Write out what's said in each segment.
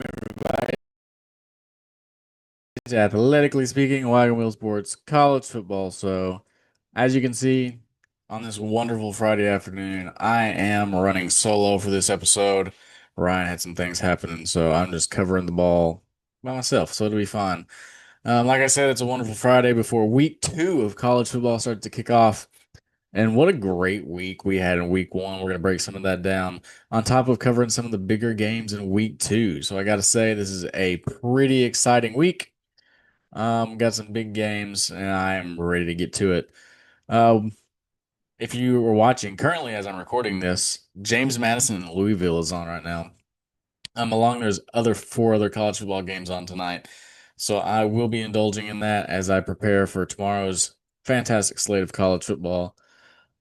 Everybody. It's Athletically speaking, Wagon Wheel Sports college football. So, as you can see on this wonderful Friday afternoon, I am running solo for this episode. Ryan had some things happening, so I'm just covering the ball by myself. So it'll be fun. Like I said, it's a wonderful Friday before week 2 of college football starts to kick off. And what a great week we had in week 1. We're going to break some of that down on top of covering some of the bigger games in week 2. So I got to say, this is a pretty exciting week. Got some big games, and I'm ready to get to it. Um, if you were watching currently as I'm recording this, James Madison in Louisville is on right now. Along there's four other college football games on tonight, so I will be indulging in that as I prepare for tomorrow's fantastic slate of college football.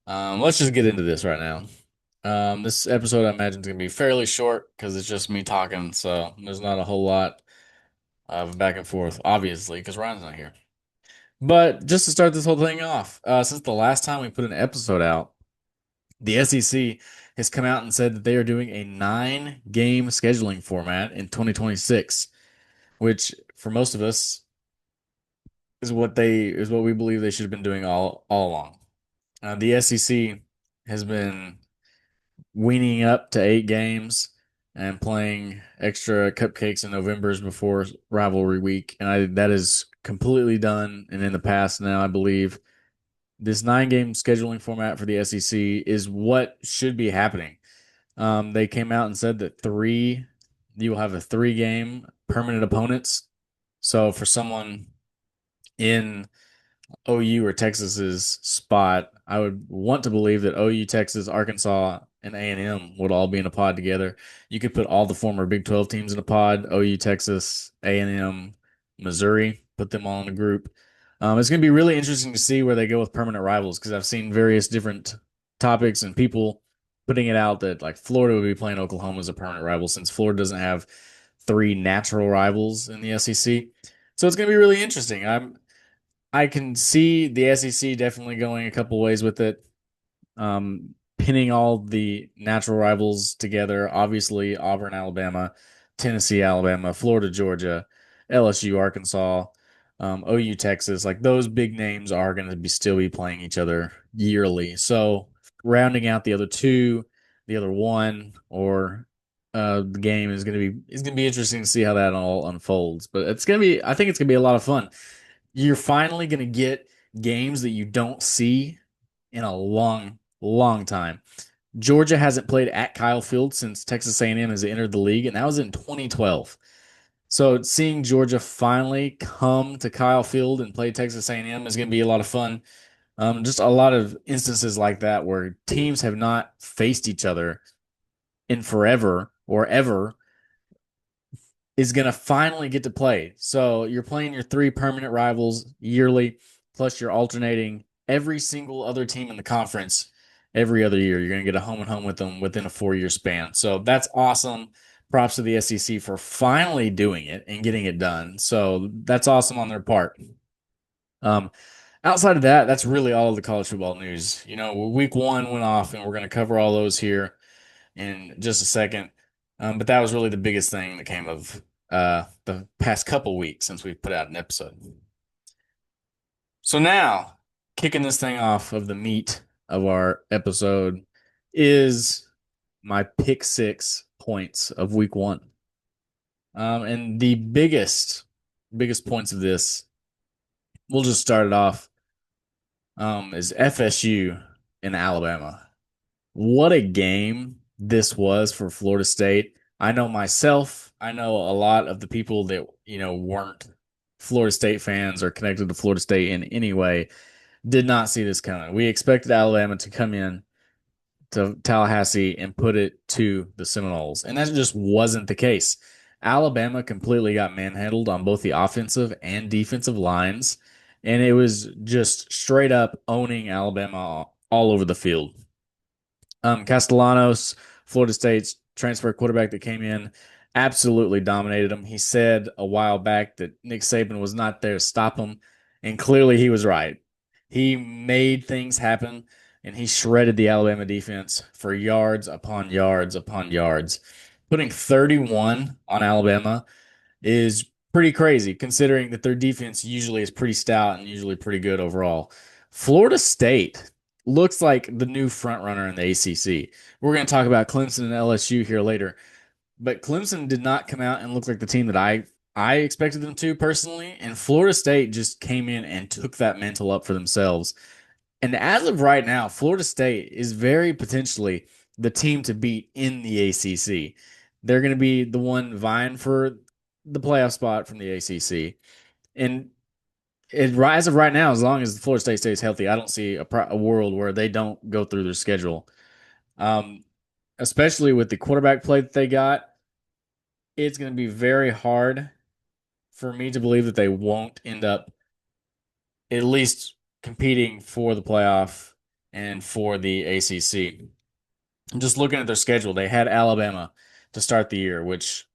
Let's just get into this right now. This episode I imagine is gonna be fairly short because it's just me talking, so there's not a whole lot of back and forth, obviously, because Ryan's not here. But just to start this whole thing off, since the last time we put an episode out, the SEC has come out and said that they are doing a 9-game scheduling format in 2026, which for most of us is what we believe they should have been doing all along. The SEC has been weaning up to 8 games and playing extra cupcakes in November's before rivalry week, and that is completely done and in the past now, I believe. This 9-game scheduling format for the SEC is what should be happening. They came out and said that you will have a 3-game permanent opponents. So for someone in OU or Texas's spot, I would want to believe that OU, Texas, Arkansas, and A&M would all be in a pod together. You could put all the former Big 12 teams in a pod: OU, Texas, A&M, Missouri. Put them all in a group. It's going to be really interesting to see where they go with permanent rivals because I've seen various different topics and people putting it out that like Florida would be playing Oklahoma as a permanent rival since Florida doesn't have 3 natural rivals in the SEC. So it's going to be really interesting. I can see the SEC definitely going a couple ways with it. Pinning all the natural rivals together. Obviously, Auburn, Alabama, Tennessee, Alabama, Florida, Georgia, LSU, Arkansas, OU, Texas. Like those big names are going to still be playing each other yearly. So rounding out the other two, the other one, or the game is gonna be interesting to see how that all unfolds. But I think it's gonna be a lot of fun. You're finally gonna get games that you don't see in a long, long time. Georgia hasn't played at Kyle Field since Texas A&M has entered the league, and that was in 2012. So seeing Georgia finally come to Kyle Field and play Texas A&M is going to be a lot of fun. Just a lot of instances like that where teams have not faced each other in forever or ever is going to finally get to play. So you're playing your 3 permanent rivals yearly, plus you're alternating every single other team in the conference every other year. You're going to get a home and home with them within a 4-year span. So that's awesome. Props to the SEC for finally doing it and getting it done. So that's awesome on their part. Um, Outside of that, that's really all of the college football news. Week 1 went off, and we're going to cover all those here in just a second. But that was really the biggest thing that came of the past couple weeks since we put out an episode. So now, kicking this thing off of the meat of our episode is my pick 6 points of week 1. And the biggest points of this, we'll just start it off, is FSU in Alabama. What a game this was for Florida State. I know myself, I know a lot of the people that, weren't Florida State fans or connected to Florida State in any way, did not see this coming. We expected Alabama to come in to Tallahassee and put it to the Seminoles, and that just wasn't the case. Alabama completely got manhandled on both the offensive and defensive lines, and it was just straight up owning Alabama all over the field. Castellanos, Florida State's transfer quarterback that came in, absolutely dominated him. He said a while back that Nick Saban was not there to stop him, and clearly he was right. He made things happen, and he shredded the Alabama defense for yards upon yards upon yards. Putting 31 on Alabama is pretty crazy considering that their defense usually is pretty stout and usually pretty good overall. Florida State looks like the new front runner in the ACC. We're going to talk about Clemson and LSU here later, but Clemson did not come out and look like the team that I expected them to personally, and Florida State just came in and took that mantle up for themselves. And as of right now, Florida State is very potentially the team to beat in the ACC. They're going to be the one vying for the playoff spot from the ACC. And as of right now, as long as Florida State stays healthy, I don't see a world where they don't go through their schedule. Um, Especially with the quarterback play that they got, it's going to be very hard for me to believe that they won't end up at least competing for the playoff and for the ACC. Just looking at their schedule, they had Alabama to start the year, which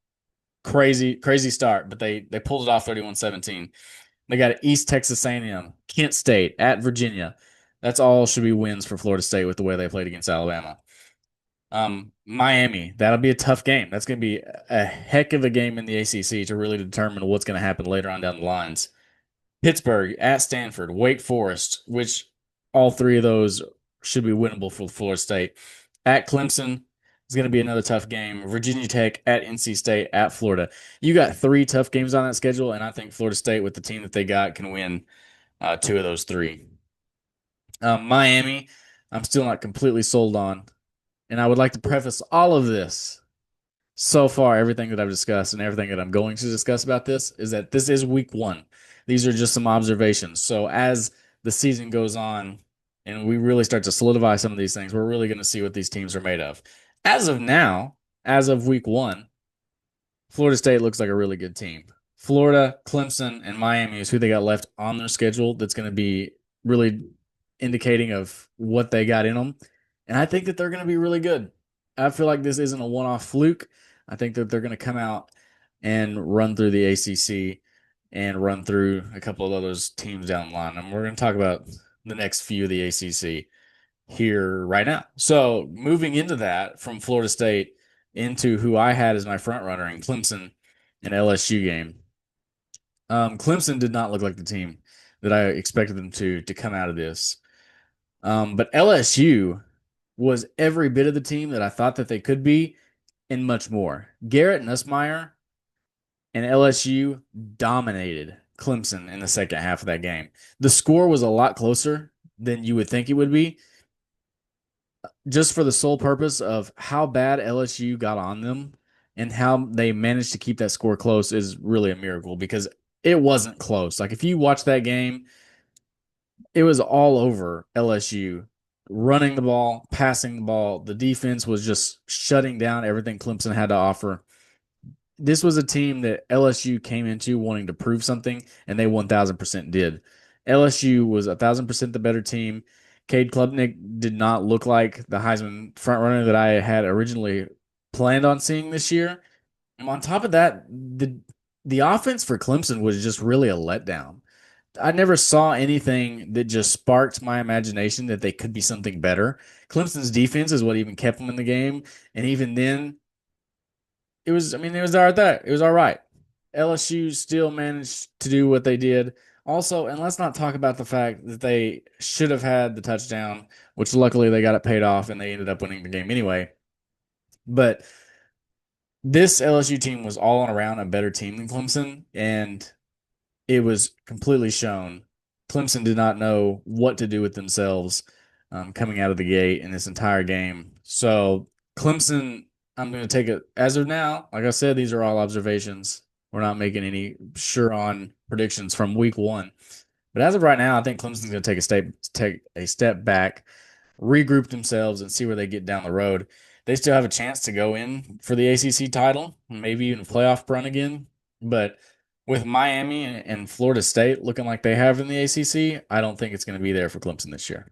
crazy start, but they pulled it off 31-17. They got East Texas A&M, Kent State, at Virginia. That's all should be wins for Florida State with the way they played against Alabama. Miami, that'll be a tough game. That's going to be a heck of a game in the ACC to really determine what's going to happen later on down the lines. Pittsburgh, at Stanford, Wake Forest, which all three of those should be winnable for Florida State. At Clemson is going to be another tough game. Virginia Tech, at NC State, at Florida. You got three tough games on that schedule, and I think Florida State, with the team that they got, can win two of those three. Miami, I'm still not completely sold on. And I would like to preface all of this so far, everything that I've discussed and everything that I'm going to discuss about this is that this is week one. These are just some observations. So as the season goes on and we really start to solidify some of these things, we're really going to see what these teams are made of. As of now, as of week one, Florida State looks like a really good team. Florida, Clemson, and Miami is who they got left on their schedule that's going to be really indicating of what they got in them. And I think that they're going to be really good. I feel like this isn't a one-off fluke. I think that they're going to come out and run through the ACC and run through a couple of those teams down the line. And we're going to talk about the next few of the ACC here right now. So moving into that from Florida State into who I had as my front runner in Clemson and LSU game. Clemson did not look like the team that I expected them to come out of this. But LSU was every bit of the team that I thought that they could be and much more. Garrett Nussmeier and LSU dominated Clemson in the second half of that game. The score was a lot closer than you would think it would be, just for the sole purpose of how bad LSU got on them and how they managed to keep that score close is really a miracle because it wasn't close. Like if you watch that game, it was all over LSU running the ball, passing the ball. The defense was just shutting down everything Clemson had to offer. This was a team that LSU came into wanting to prove something, and they 1,000% did. LSU was 1,000% the better team. Cade Klubnik did not look like the Heisman frontrunner that I had originally planned on seeing this year. And on top of that, the offense for Clemson was just really a letdown. I never saw anything that just sparked my imagination that they could be something better. Clemson's defense is what even kept them in the game, and even then, it was all right. LSU still managed to do what they did. Also, and let's not talk about the fact that they should have had the touchdown, which luckily they got it paid off and they ended up winning the game anyway. But this LSU team was all on around a better team than Clemson, and it was completely shown. Clemson did not know what to do with themselves coming out of the gate in this entire game. So Clemson, I'm going to take it as of now. Like I said, these are all observations. We're not making any sure on predictions from week one. But as of right now, I think Clemson's going to take a step back, regroup themselves, and see where they get down the road. They still have a chance to go in for the ACC title, maybe even a playoff run again. But with Miami and Florida State looking like they have in the ACC, I don't think it's going to be there for Clemson this year.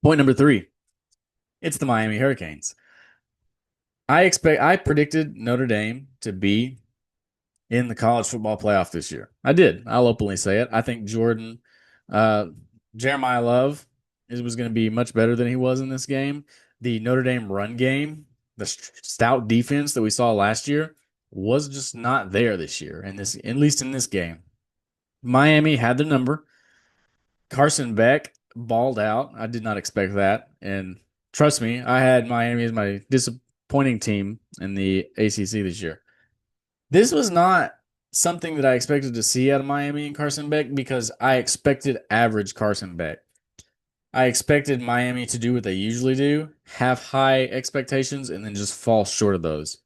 Point number 3, it's the Miami Hurricanes. I predicted Notre Dame to be in the college football playoff this year. I did. I'll openly say it. I think Jeremiah Love was going to be much better than he was in this game. the Notre Dame run game, the stout defense that we saw last year was just not there this year. And this, at least in this game, Miami had their number. Carson Beck balled out. I did not expect that. And trust me, I had Miami as my disappointing team in the ACC this year. This was not something that I expected to see out of Miami and Carson Beck because I expected average Carson Beck. I expected Miami to do what they usually do, have high expectations, and then just fall short of those.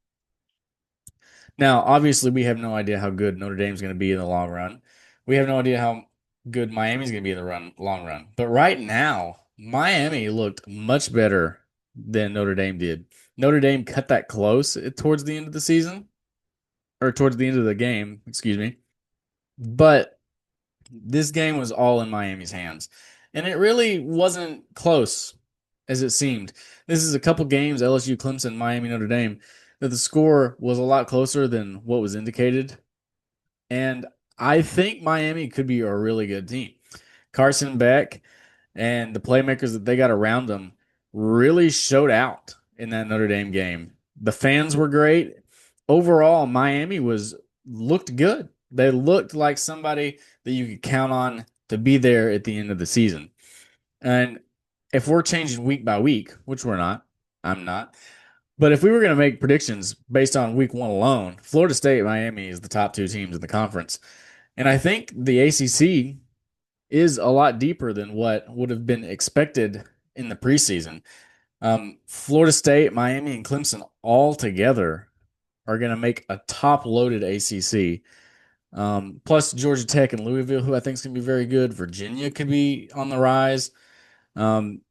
Now, obviously, we have no idea how good Notre Dame's going to be in the long run. We have no idea how good Miami's going to be in the long run. But right now, Miami looked much better than Notre Dame did. Notre Dame cut that close towards the end of the season, or towards the end of the game, excuse me. But this game was all in Miami's hands. And it really wasn't close as it seemed. This is a couple games, LSU, Clemson, Miami, Notre Dame, that the score was a lot closer than what was indicated. And I think Miami could be a really good team. Carson Beck and the playmakers that they got around them really showed out in that Notre Dame game. The fans were great. Overall, Miami was looked good. They looked like somebody that you could count on to be there at the end of the season. And if we're changing week by week, which we're not, I'm not. But if we were going to make predictions based on week one alone, Florida State, Miami is the top two teams in the conference. And I think the ACC is a lot deeper than what would have been expected in the preseason. Florida State, Miami, and Clemson all together are going to make a top loaded ACC. Plus Georgia Tech and Louisville, who I think is going to be very good. Virginia could be on the rise. Um,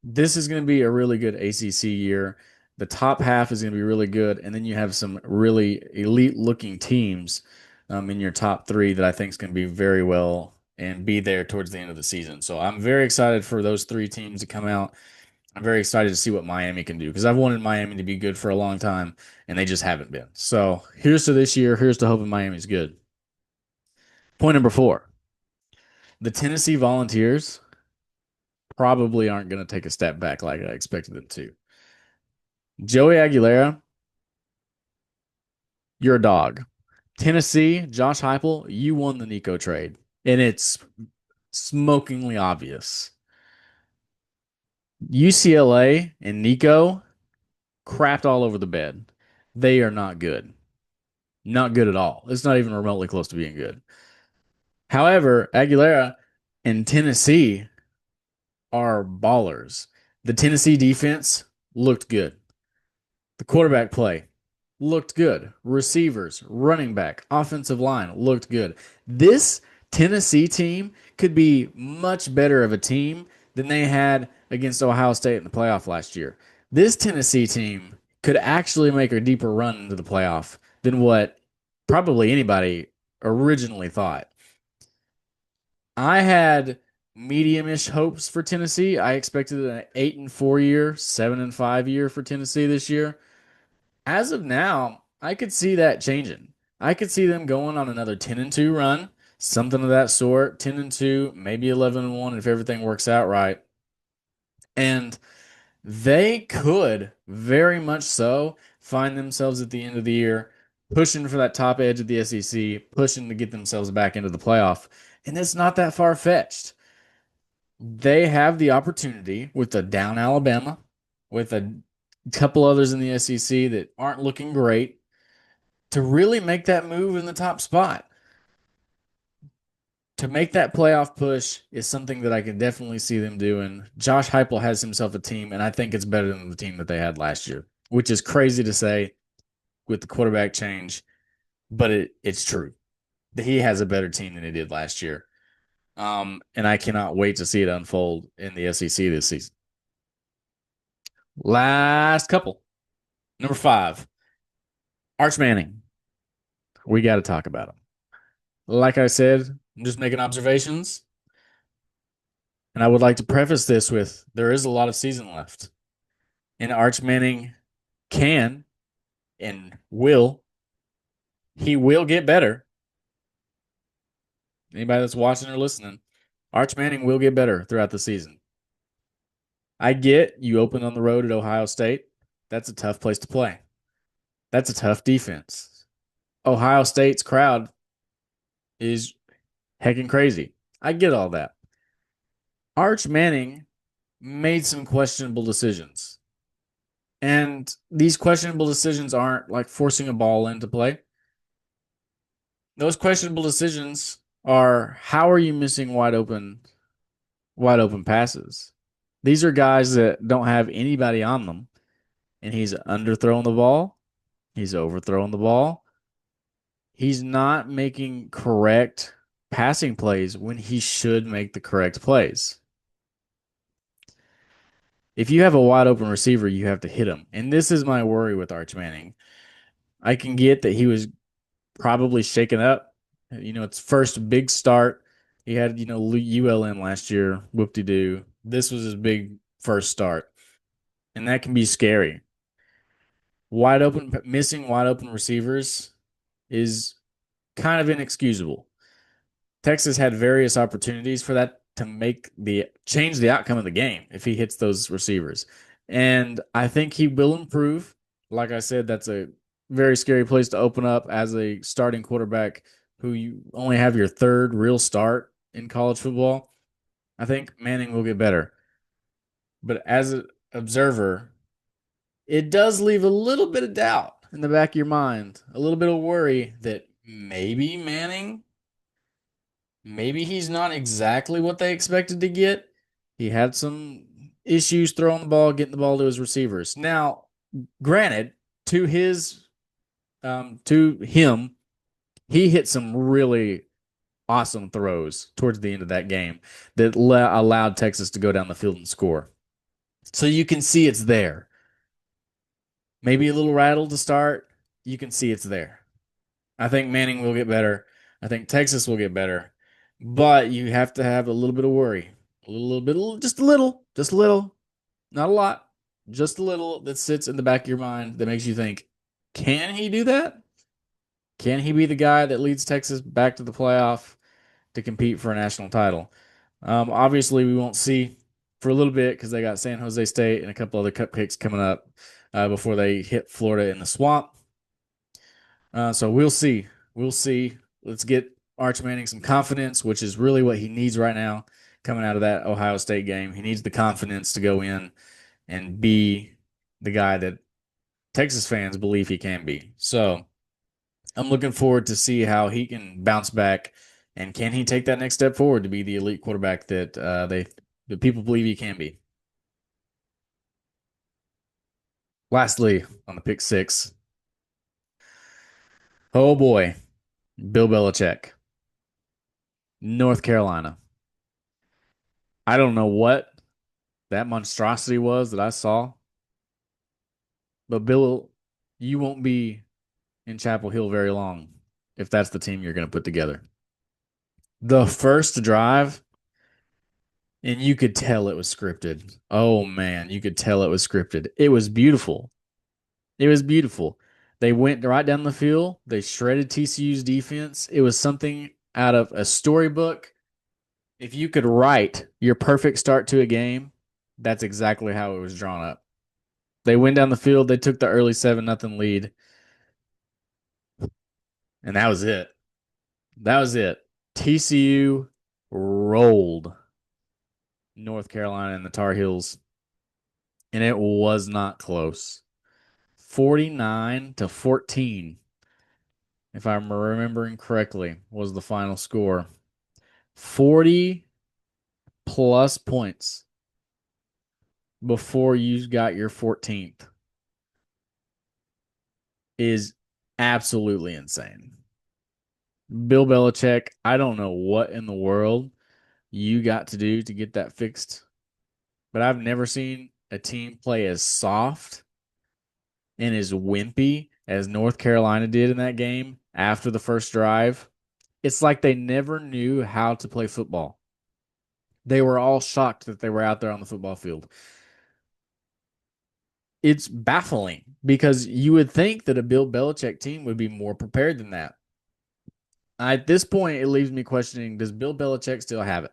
this is going to be a really good ACC year. The top half is going to be really good, and then you have some really elite-looking teams in your top three that I think is going to be very well and be there towards the end of the season. So I'm very excited for those three teams to come out. I'm very excited to see what Miami can do because I've wanted Miami to be good for a long time, and they just haven't been. So here's to this year. Here's to hoping Miami's good. Point number 4. The Tennessee Volunteers probably aren't going to take a step back like I expected them to. Joey Aguilera, you're a dog. Tennessee, Josh Heupel, you won the Nico trade, and it's smokingly obvious. UCLA and Nico crapped all over the bed. They are not good. Not good at all. It's not even remotely close to being good. However, Aguilera and Tennessee are ballers. The Tennessee defense looked good. The quarterback play looked good. Receivers, running back, offensive line looked good. This Tennessee team could be much better of a team than they had against Ohio State in the playoff last year. This Tennessee team could actually make a deeper run into the playoff than what probably anybody originally thought. I had medium-ish hopes for Tennessee. I expected an 8-4 year, 7-5 year for Tennessee this year. As of now, I could see that changing. I could see them going on another 10-2 run, something of that sort, 10-2, maybe 11-1 if everything works out right. And they could very much so find themselves at the end of the year pushing for that top edge of the SEC, pushing to get themselves back into the playoff. And it's not that far fetched. They have the opportunity with a down Alabama, with a couple others in the SEC that aren't looking great, to really make that move in the top spot. To make that playoff push is something that I can definitely see them doing. Josh Heupel has himself a team, and I think it's better than the team that they had last year, which is crazy to say with the quarterback change, but it's true. He has a better team than he did last year. And I cannot wait to see it unfold in the SEC this season. Last couple. Number 5, Arch Manning. We got to talk about him. Like I said, I'm just making observations. And I would like to preface this with there is a lot of season left. And Arch Manning can and will, he will get better. Anybody that's watching or listening, Arch Manning will get better throughout the season. I get you open on the road at Ohio State. That's a tough place to play. That's a tough defense. Ohio State's crowd is heckin' crazy. I get all that. Arch Manning made some questionable decisions. And these questionable decisions aren't like forcing a ball into play. Those questionable decisions are how are you missing wide open passes? These are guys that don't have anybody on them, and he's underthrowing the ball, he's overthrowing the ball. He's not making correct passing plays when he should make the correct plays. If you have a wide open receiver, you have to hit him. And this is my worry with Arch Manning. I can get that he was probably shaken up. It's first big start. He had, ULM last year, whoop de doo. This was his big first start. And that can be scary. Missing wide open receivers is kind of inexcusable. Texas had various opportunities for that to change the outcome of the game if he hits those receivers. And I think he will improve. Like I said, that's a very scary place to open up as a starting quarterback who you only have your third real start in college football. I think Manning will get better. But as an observer, it does leave a little bit of doubt in the back of your mind, a little bit of worry that maybe he's not exactly what they expected to get. He had some issues throwing the ball, getting the ball to his receivers. Now, granted, to him, he hit some really awesome throws towards the end of that game that allowed Texas to go down the field and score. So you can see it's there. Maybe a little rattled to start. You can see it's there. I think Manning will get better. I think Texas will get better. But you have to have a little bit of worry. A little bit, just a little, not a lot, just a little that sits in the back of your mind that makes you think, can he do that? Can he be the guy that leads Texas back to the playoff to compete for a national title? Obviously, we won't see for a little bit because they got San Jose State and a couple other cupcakes coming up before they hit Florida in the swamp. So we'll see. We'll see. Let's get Arch Manning some confidence, which is really what he needs right now coming out of that Ohio State game. He needs the confidence to go in and be the guy that Texas fans believe he can be. So I'm looking forward to see how he can bounce back and can he take that next step forward to be the elite quarterback that the people believe he can be. Lastly, on the pick six, oh boy, Bill Belichick, North Carolina. I don't know what that monstrosity was that I saw, but Bill, you won't be in Chapel Hill very long if that's the team you're going to put together. The first drive, and you could tell it was scripted. Oh man, you could tell it was scripted. It was beautiful. It was beautiful. They went right down the field. They shredded TCU's defense. It was something out of a storybook. If you could write your perfect start to a game, that's exactly how it was drawn up. They went down the field. They took the early 7-0 lead. And that was it. That was it. TCU rolled North Carolina and the Tar Heels. And it was not close. 49-14, if I'm remembering correctly, was the final score. 40 plus points before you got your 14th is absolutely insane. Bill Belichick, I don't know what in the world you got to do to get that fixed, but I've never seen a team play as soft and as wimpy as North Carolina did in that game after the first drive. It's like they never knew how to play football. They were all shocked that they were out there on the football field. It's baffling because you would think that a Bill Belichick team would be more prepared than that. At this point, it leaves me questioning, does Bill Belichick still have it?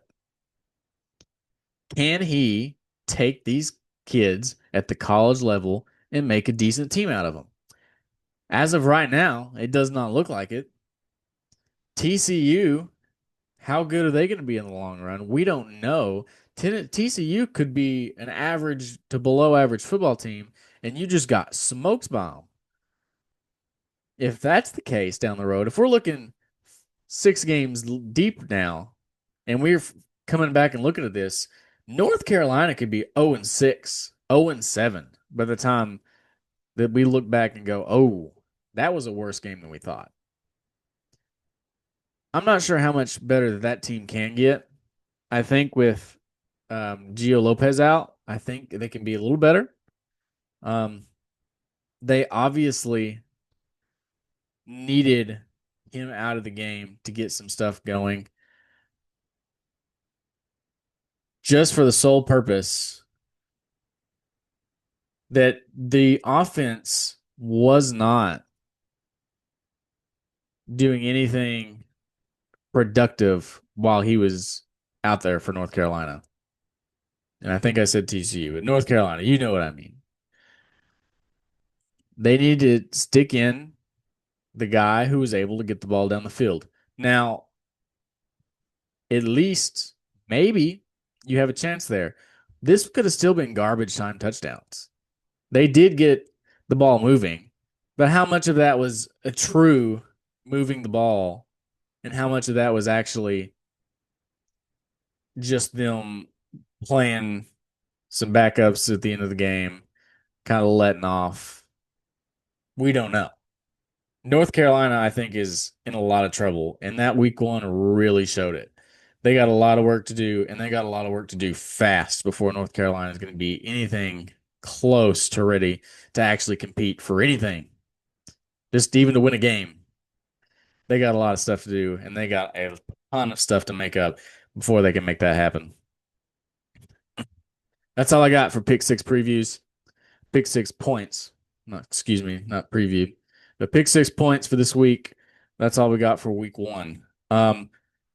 Can he take these kids at the college level and make a decent team out of them. As of right now, it does not look like it. TCU, how good are they going to be in the long run? We don't know. TCU could be an average to below average football team, and you just got smokes by them. If that's the case down the road, if we're looking 6 games deep now, and we're coming back and looking at this, North Carolina could be 0-6, 0-7 by the time that we look back and go, oh, that was a worse game than we thought. I'm not sure how much better that team can get. I think with Gio Lopez out, I think they can be a little better. They obviously needed him out of the game to get some stuff going, just for the sole purpose that the offense was not doing anything productive while he was out there for North Carolina. And I think I said TCU, but North Carolina, you know what I mean. They need to stick in the guy who was able to get the ball down the field. Now, at least maybe you have a chance there. This could have still been garbage time touchdowns. They did get the ball moving, but how much of that was a true moving the ball and how much of that was actually just them playing some backups at the end of the game, kind of letting off? We don't know. North Carolina, I think, is in a lot of trouble, and that week one really showed it. They got a lot of work to do, and they got a lot of work to do fast before North Carolina is going to be anything close to ready to actually compete for anything, just even to win a game. They got a lot of stuff to do, and they got a ton of stuff to make up before they can make that happen. That's all I got for pick six previews. Pick 6 points. Not preview. But pick 6 points for this week. That's all we got for week one.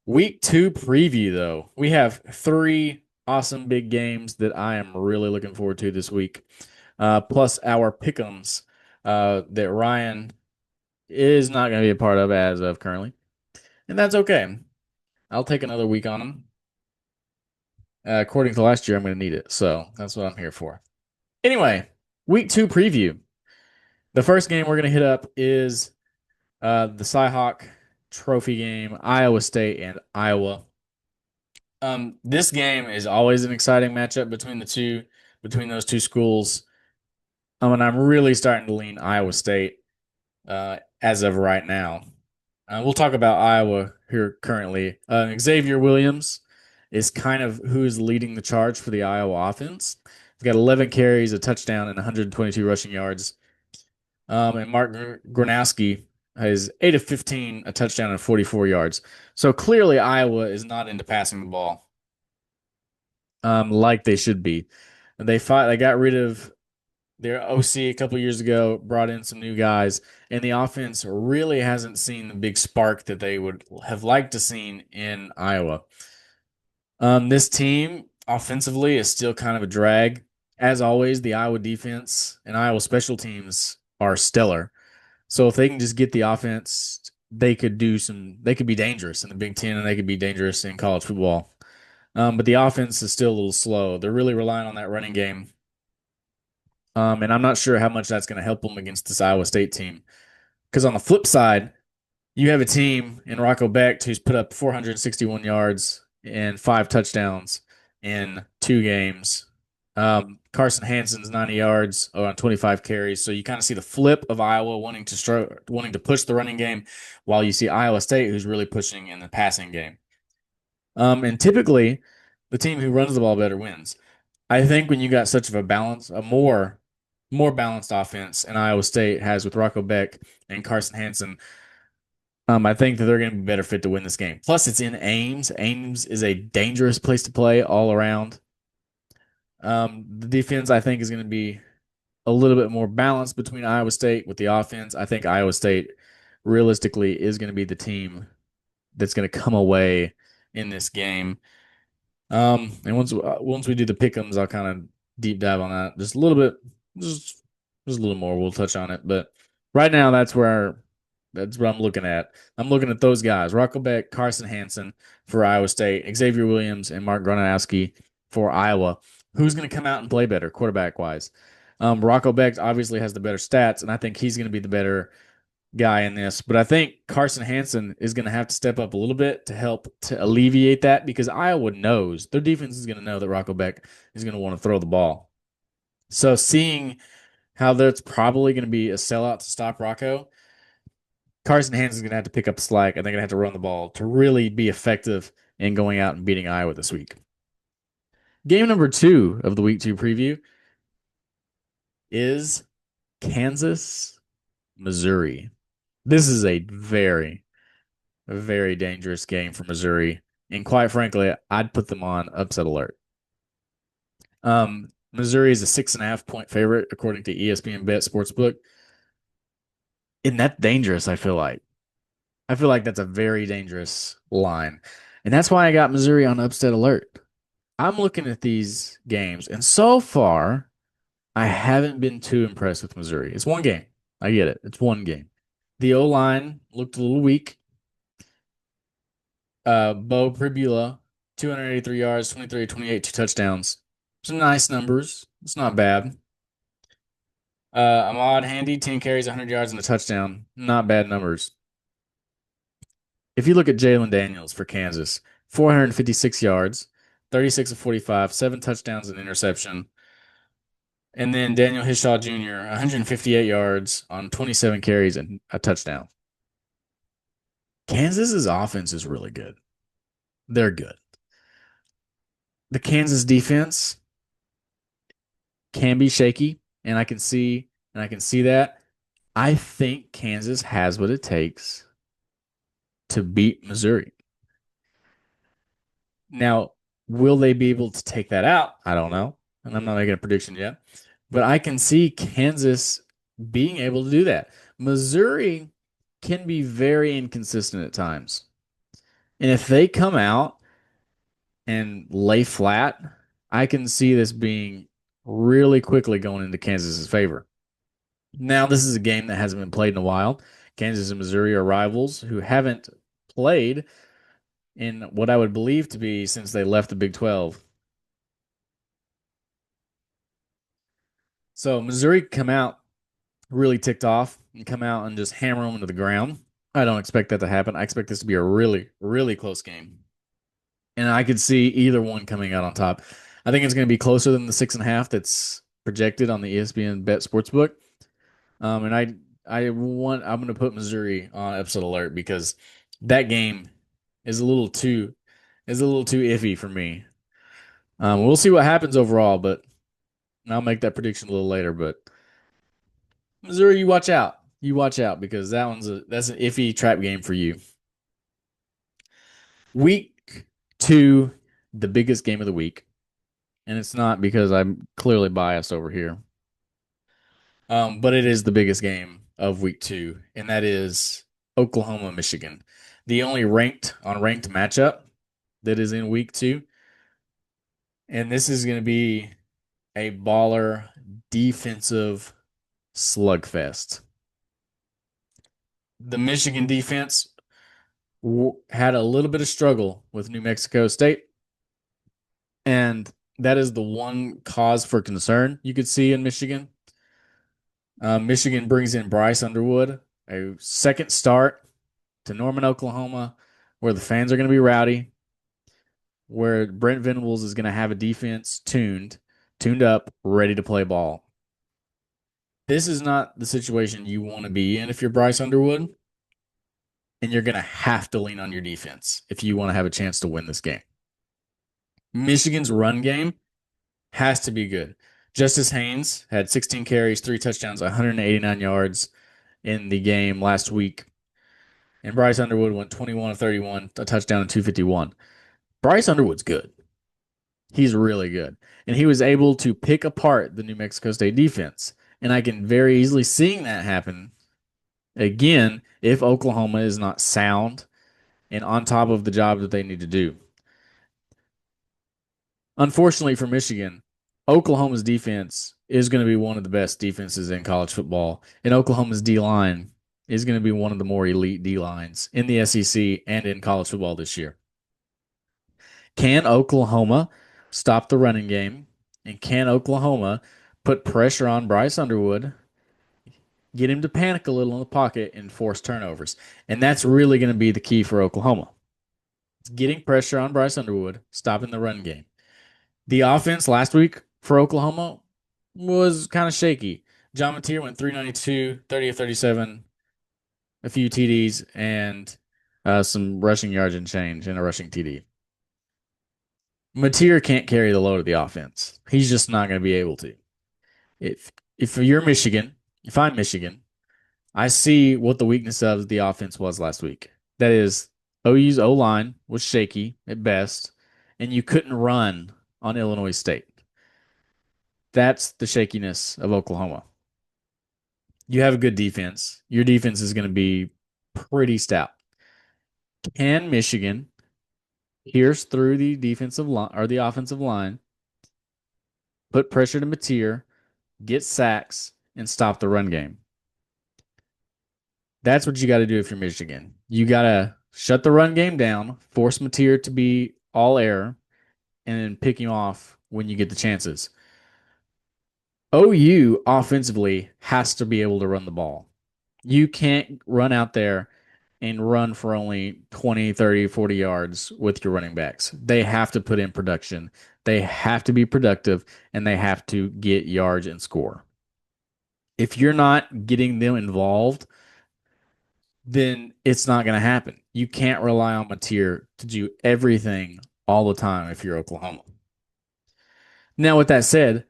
Week two preview, though. We have 3 awesome big games that I am really looking forward to this week. Plus our pick'ems that Ryan is not going to be a part of as of currently. And that's okay. I'll take another week on them. According to last year, I'm going to need it. So that's what I'm here for. Anyway, week two preview. The first game we're going to hit up is the Cyhawk Trophy game, Iowa State and Iowa. This game is always an exciting matchup between those two schools. And I'm really starting to lean Iowa State as of right now. We'll talk about Iowa here currently. Xavier Williams is kind of who is leading the charge for the Iowa offense. He's got 11 carries, a touchdown, and 122 rushing yards. And Mark Gronowski has 8 of 15, a touchdown, and 44 yards. So clearly Iowa is not into passing the ball like they should be. They got rid of their OC a couple years ago, brought in some new guys, and the offense really hasn't seen the big spark that they would have liked to seen in Iowa. This team offensively is still kind of a drag. As always, the Iowa defense and Iowa special teams are stellar. So if they can just get the offense, they could be dangerous in the Big Ten and they could be dangerous in college football. But the offense is still a little slow. They're really relying on that running game. And I'm not sure how much that's going to help them against this Iowa State team. Because on the flip side, you have a team in Rocco Becht who's put up 461 yards and 5 touchdowns in 2 games. Carson Hansen's 90 yards on 25 carries. So you kind of see the flip of Iowa wanting to push the running game, while you see Iowa State who's really pushing in the passing game. And typically, the team who runs the ball better wins. I think when you got such of a more balanced offense, and Iowa State has with Rocco Becht and Carson Hansen, I think that they're going to be better fit to win this game. Plus, it's in Ames. Ames is a dangerous place to play all around. The defense, I think, is going to be a little bit more balanced between Iowa State with the offense. I think Iowa State, realistically, is going to be the team that's going to come away in this game. And once we do the pick'ems, I'll kind of deep dive on that just a little bit, just just a little more. We'll touch on it, but right now that's what I'm looking at. I'm looking at those guys: Rocco Beck, Carson Hansen for Iowa State, Xavier Williams, and Mark Gronowski for Iowa. Who's going to come out and play better quarterback wise? Rocco Beck obviously has the better stats, and I think he's going to be the better guy in this. But I think Carson Hansen is going to have to step up a little bit to help to alleviate that because Iowa knows their defense is going to know that Rocco Beck is going to want to throw the ball. So seeing how that's probably going to be a sellout to stop Rocco, Carson Hansen is going to have to pick up the slack and they're going to have to run the ball to really be effective in going out and beating Iowa this week. Game number 2 of the week 2 preview is Kansas, Missouri. This is a very dangerous game for Missouri. And quite frankly, I'd put them on upset alert. Missouri is a 6.5-point favorite according to ESPN Bet Sportsbook. And that's dangerous, I feel like. I feel like that's a very dangerous line. And that's why I got Missouri on upset alert. I'm looking at these games, and so far, I haven't been too impressed with Missouri. It's one game. I get it. It's one game. The O line looked a little weak. Bo Pribula, 283 yards, 23 28, 2 touchdowns. Some nice numbers. It's not bad. Ahmad Handy, 10 carries, 100 yards, and a touchdown. Not bad numbers. If you look at Jalen Daniels for Kansas, 456 yards, 36 of 45, 7 touchdowns and interception. And then Daniel Hishaw Jr., 158 yards on 27 carries and a touchdown. Kansas's offense is really good. They're good. The Kansas defense can be shaky, and I can see that. I think Kansas has what it takes to beat Missouri. Now, will they be able to take that out? I don't know. And I'm not making a prediction yet. But I can see Kansas being able to do that. Missouri can be very inconsistent at times. And if they come out and lay flat, I can see this being really quickly going into Kansas's favor. Now, this is a game that hasn't been played in a while. Kansas and Missouri are rivals who haven't played in what I would believe to be since they left the Big 12. So Missouri come out really ticked off and come out and just hammer them into the ground. I don't expect that to happen. I expect this to be a really, really close game. And I could see either one coming out on top. I think it's going to be closer than the 6.5 that's projected on the ESPN Bet Sportsbook. And I'm going to put Missouri on upset alert because that game is a little too iffy for me. We'll see what happens overall, but I'll make that prediction a little later. But Missouri, you watch out. You watch out because that's an iffy trap game for you. Week 2, the biggest game of the week, and it's not because I'm clearly biased over here. But it is the biggest game of week 2, and that is Oklahoma, Michigan. The only ranked matchup that is in week 2. And this is going to be a baller defensive slugfest. The Michigan defense had a little bit of struggle with New Mexico State. And that is the one cause for concern you could see in Michigan. Michigan brings in Bryce Underwood, a second start to Norman, Oklahoma, where the fans are going to be rowdy, where Brent Venables is going to have a defense tuned up, ready to play ball. This is not the situation you want to be in if you're Bryce Underwood, and you're going to have to lean on your defense if you want to have a chance to win this game. Michigan's run game has to be good. Justice Haynes had 16 carries, 3 touchdowns, 189 yards in the game last week. And Bryce Underwood went 21 of 31, a touchdown and 251. Bryce Underwood's good. He's really good. And he was able to pick apart the New Mexico State defense. And I can very easily see that happen again if Oklahoma is not sound and on top of the job that they need to do. Unfortunately for Michigan, Oklahoma's defense is going to be one of the best defenses in college football, and Oklahoma's D line is going to be one of the more elite D lines in the SEC and in college football this year. Can Oklahoma stop the running game? And can Oklahoma put pressure on Bryce Underwood, get him to panic a little in the pocket, and force turnovers? And that's really going to be the key for Oklahoma. It's getting pressure on Bryce Underwood, stopping the run game. The offense last week for Oklahoma was kind of shaky. John Mateer went 392, 30 of 37, a few TDs, and some rushing yards and change and a rushing TD. Mateer can't carry the load of the offense. He's just not going to be able to. If you're Michigan, if I'm Michigan, I see what the weakness of the offense was last week. That is, OU's O line was shaky at best, and you couldn't run on Illinois State. That's the shakiness of Oklahoma. You have a good defense. Your defense is going to be pretty stout. Can Michigan pierce through the defensive line or the offensive line, put pressure to Mateer, get sacks, and stop the run game? That's what you got to do if you're Michigan. You got to shut the run game down, force Mateer to be all air, and then pick him off when you get the chances. OU offensively has to be able to run the ball. You can't run out there and run for only 20, 30, 40 yards with your running backs. They have to put in production. They have to be productive, and they have to get yards and score. If you're not getting them involved, then it's not going to happen. You can't rely on Mateer to do everything all the time if you're Oklahoma. Now, with that said,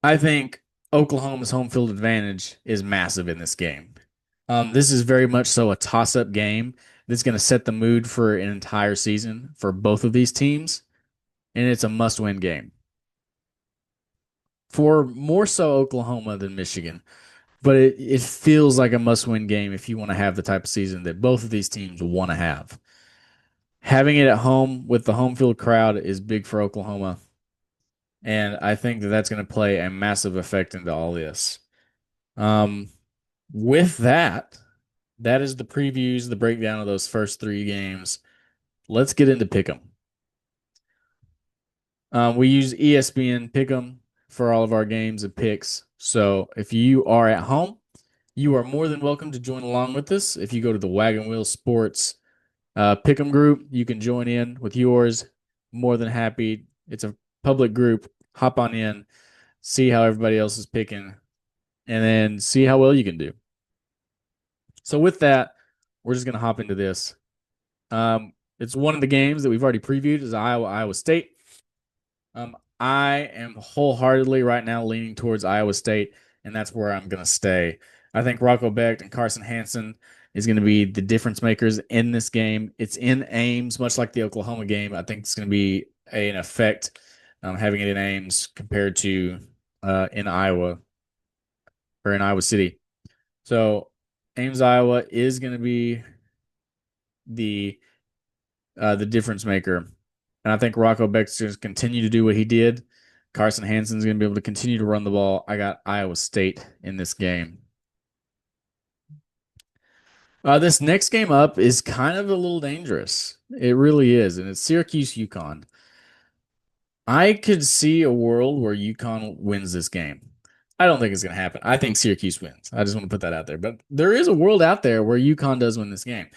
I think Oklahoma's home field advantage is massive in this game. This is very much so a toss-up game that's going to set the mood for an entire season for both of these teams, and it's a must-win game. For more so Oklahoma than Michigan, but it feels like a must-win game if you want to have the type of season that both of these teams want to have. Having it at home with the home field crowd is big for Oklahoma, and I think that that's going to play a massive effect into all this. With that, that is the previews, the breakdown of those first three games. Let's get into Pick'em. We use ESPN Pick'em for all of our games and picks. So if you are at home, you are more than welcome to join along with us. If you go to the Wagon Wheel Sports Pick'em group, you can join in with yours. More than happy. It's a public group. Hop on in, see how everybody else is picking, and then see how well you can do. So with that, we're just going to hop into this. It's one of the games that we've already previewed is Iowa State. I am wholeheartedly right now leaning towards Iowa State, and that's where I'm going to stay. I think Rocco Becht and Carson Hansen is going to be the difference makers in this game. It's in Ames, much like the Oklahoma game. I think it's going to be an effect having it in Ames compared to in Iowa or in Iowa City. So Ames, Iowa is going to be the difference maker. And I think Rocco Becht's going to continue to do what he did. Carson Hansen's going to be able to continue to run the ball. I got Iowa State in this game. This next game up is kind of a little dangerous. It really is. And it's Syracuse UConn. I could see a world where UConn wins this game. I don't think it's going to happen. I think Syracuse wins. I just want to put that out there. But there is a world out there where UConn does win this game.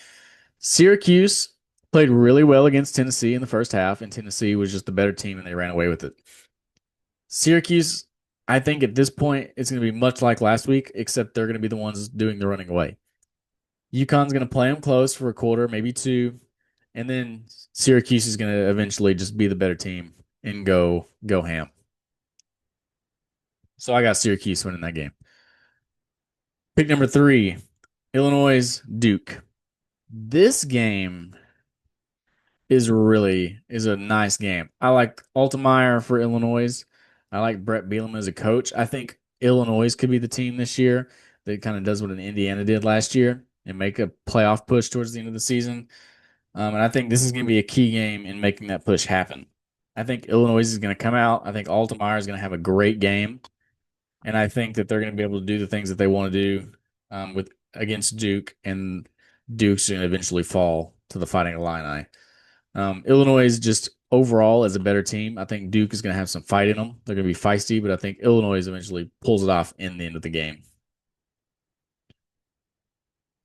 Syracuse played really well against Tennessee in the first half, and Tennessee was just the better team, and they ran away with it. Syracuse, I think at this point, it's going to be much like last week, except they're going to be the ones doing the running away. UConn's going to play them close for a quarter, maybe two, and then Syracuse is going to eventually just be the better team and go ham. So I got Syracuse winning that game. Pick number 3, Illinois Duke. This game is a nice game. I like Altemeyer for Illinois. I like Brett Bielema as a coach. I think Illinois could be the team this year that kind of does what an Indiana did last year and make a playoff push towards the end of the season. And I think this is going to be a key game in making that push happen. I think Illinois is going to come out. I think Altemeyer is going to have a great game, and I think that they're going to be able to do the things that they want to do with against Duke, and Duke's going to eventually fall to the Fighting Illini. Illinois is just overall as a better team. I think Duke is going to have some fight in them. They're going to be feisty, but I think Illinois eventually pulls it off in the end of the game.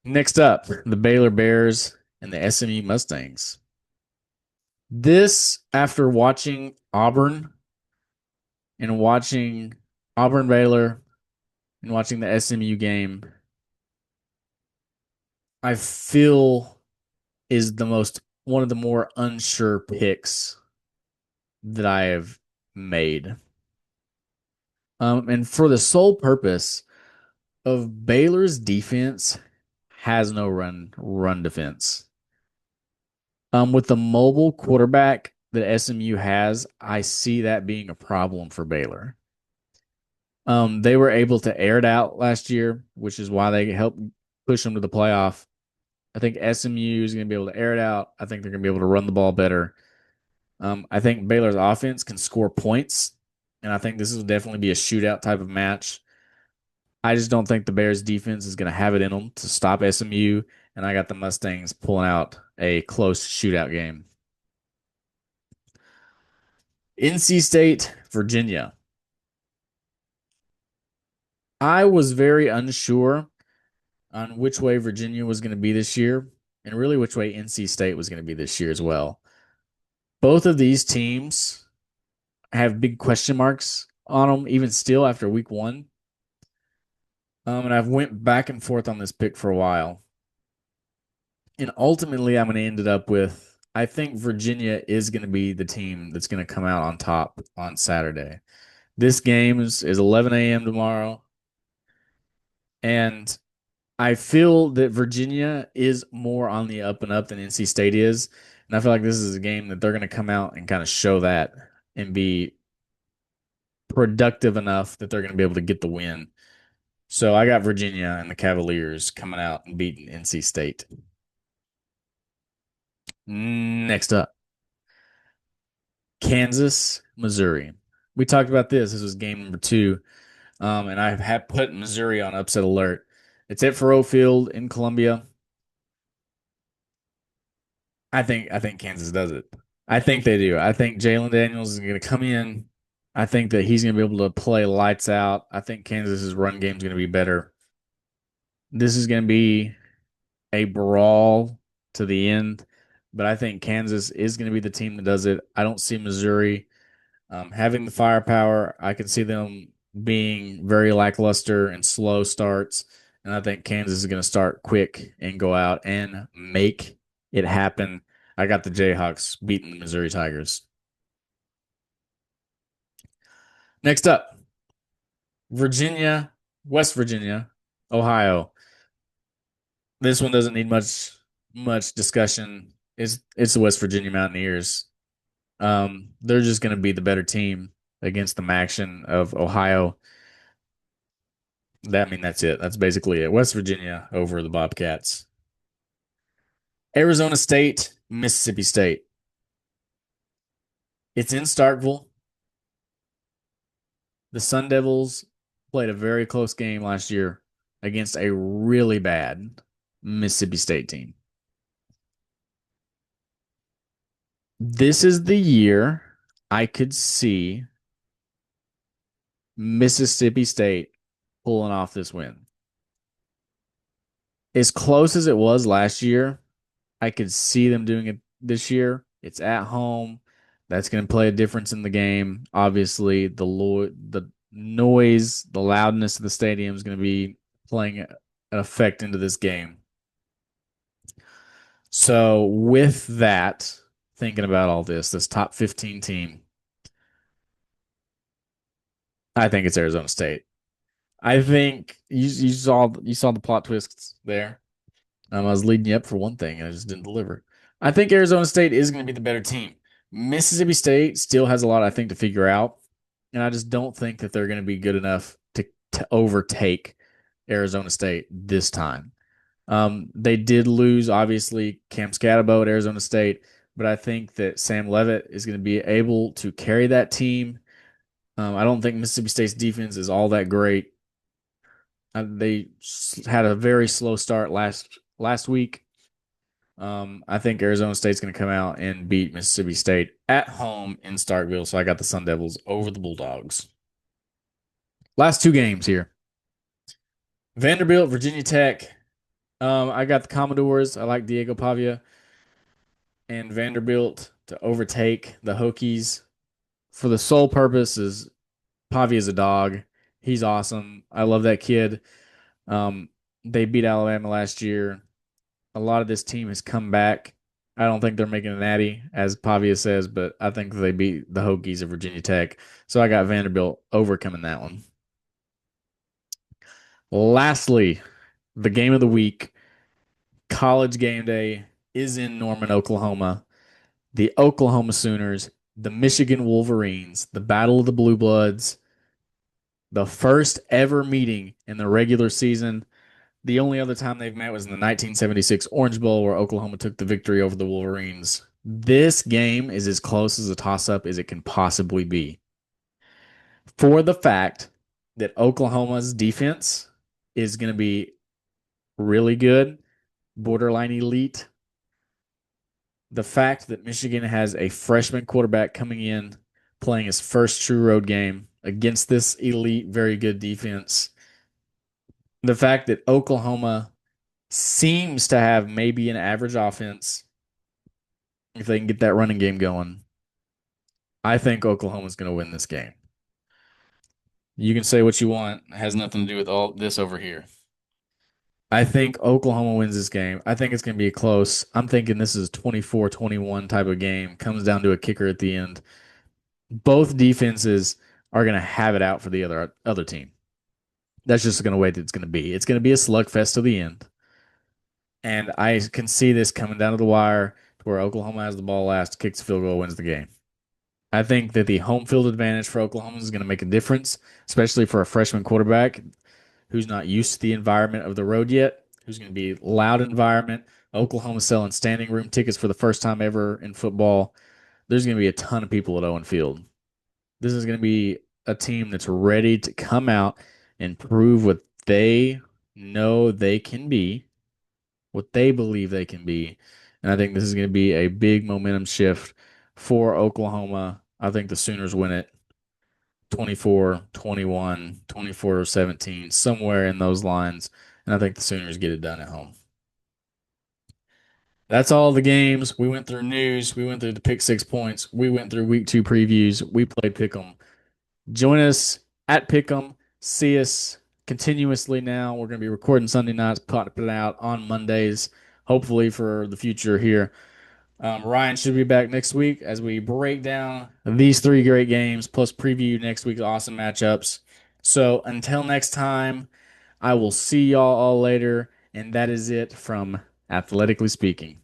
Next up, the Baylor Bears and the SMU Mustangs. This, after watching Auburn and watching Auburn Baylor and watching the SMU game, I feel is the most one of the more unsure picks that I have made. And for the sole purpose of Baylor's defense has no run defense. With the mobile quarterback that SMU has, I see that being a problem for Baylor. They were able to air it out last year, which is why they helped push them to the playoff. I think SMU is going to be able to air it out. I think they're going to be able to run the ball better. I think Baylor's offense can score points, and I think this will definitely be a shootout type of match. I just don't think the Bears defense is going to have it in them to stop SMU, and I got the Mustangs pulling out a close shootout game. NC State, Virginia. I was very unsure on which way Virginia was going to be this year, and really which way NC State was going to be this year as well. Both of these teams have big question marks on them, even still after week one. And I've went back and forth on this pick for a while. And ultimately, I'm going to end it up with, I think Virginia is going to be the team that's going to come out on top on Saturday. This game is 11 a.m. tomorrow. And I feel that Virginia is more on the up and up than NC State is. And I feel like this is a game that they're going to come out and kind of show that and be productive enough that they're going to be able to get the win. So I got Virginia and the Cavaliers coming out and beating NC State. Next up, Kansas, Missouri. We talked about this. This was game number 2. And I have put Missouri on upset alert. It's at Faurot Field in Columbia. I think Kansas does it. I think they do. I think Jalen Daniels is going to come in. I think that he's going to be able to play lights out. I think Kansas's run game is going to be better. This is going to be a brawl to the end, but I think Kansas is going to be the team that does it. I don't see Missouri having the firepower. I can see them being very lackluster and slow starts, and I think Kansas is going to start quick and go out and make it happen. I got the Jayhawks beating the Missouri Tigers. Next up, Virginia, West Virginia, Ohio. This one doesn't need much discussion. It's the West Virginia Mountaineers. They're just going to be the better team against the Maction of Ohio. That's it. That's basically it. West Virginia over the Bobcats. Arizona State, Mississippi State. It's in Starkville. The Sun Devils played a very close game last year against a really bad Mississippi State team. This is the year I could see Mississippi State pulling off this win. As close as it was last year, I could see them doing it this year. It's at home. That's going to play a difference in the game. Obviously, the noise, the loudness of the stadium is going to be playing an effect into this game. So with that, thinking about all this top 15 team, I think it's Arizona State. I think you saw the plot twists there. I was leading you up for one thing, and I just didn't deliver. I think Arizona State is going to be the better team. Mississippi State still has a lot, I think, to figure out, and I just don't think that they're going to be good enough to overtake Arizona State this time. They did lose, obviously, Cam Scatterbo at Arizona State, but I think that Sam Levitt is going to be able to carry that team. I don't think Mississippi State's defense is all that great. They had a very slow start last week. I think Arizona State's going to come out and beat Mississippi State at home in Starkville. So I got the Sun Devils over the Bulldogs. Last two games here. Vanderbilt, Virginia Tech. I got the Commodores. I like Diego Pavia and Vanderbilt to overtake the Hokies for the sole purpose is Pavia's a dog. He's awesome. I love that kid. They beat Alabama last year. A lot of this team has come back. I don't think they're making a natty, as Pavia says, but I think they beat the Hokies of Virginia Tech. So I got Vanderbilt overcoming that one. Lastly, the game of the week, college game day is in Norman, Oklahoma. The Oklahoma Sooners, the Michigan Wolverines, the Battle of the Blue Bloods, the first ever meeting in the regular season. The only other time they've met was in the 1976 Orange Bowl, where Oklahoma took the victory over the Wolverines. This game is as close as a toss up as it can possibly be. For the fact that Oklahoma's defense is going to be really good, borderline elite. The fact that Michigan has a freshman quarterback coming in playing his first true road game against this elite, very good defense. The fact that Oklahoma seems to have maybe an average offense if they can get that running game going. I think Oklahoma's going to win this game. You can say what you want. It has nothing to do with all this over here. I think Oklahoma wins this game. I think it's going to be close. I'm thinking this is 24-21 type of game. Comes down to a kicker at the end. Both defenses are going to have it out for the other team. That's just going to way that it's going to be. It's going to be a slugfest to the end. And I can see this coming down to the wire to where Oklahoma has the ball last, kicks the field goal, wins the game. I think that the home field advantage for Oklahoma is going to make a difference, especially for a freshman quarterback who's not used to the environment of the road yet, who's going to be loud environment. Oklahoma selling standing room tickets for the first time ever in football. There's going to be a ton of people at Owen Field. This is going to be a team that's ready to come out and prove what they know they can be, what they believe they can be. And I think this is going to be a big momentum shift for Oklahoma. I think the Sooners win it 24-21, 24-17, somewhere in those lines. And I think the Sooners get it done at home. That's all the games. We went through news. We went through the pick 6 points. We went through week 2 previews. We played Pick'em. Join us at Pick'em. See us continuously now. We're going to be recording Sunday nights, putting it out on Mondays, hopefully for the future here. Ryan should be back next week as we break down these 3 great games, plus preview next week's awesome matchups. So until next time, I will see y'all all later, and that is it from Athletically Speaking.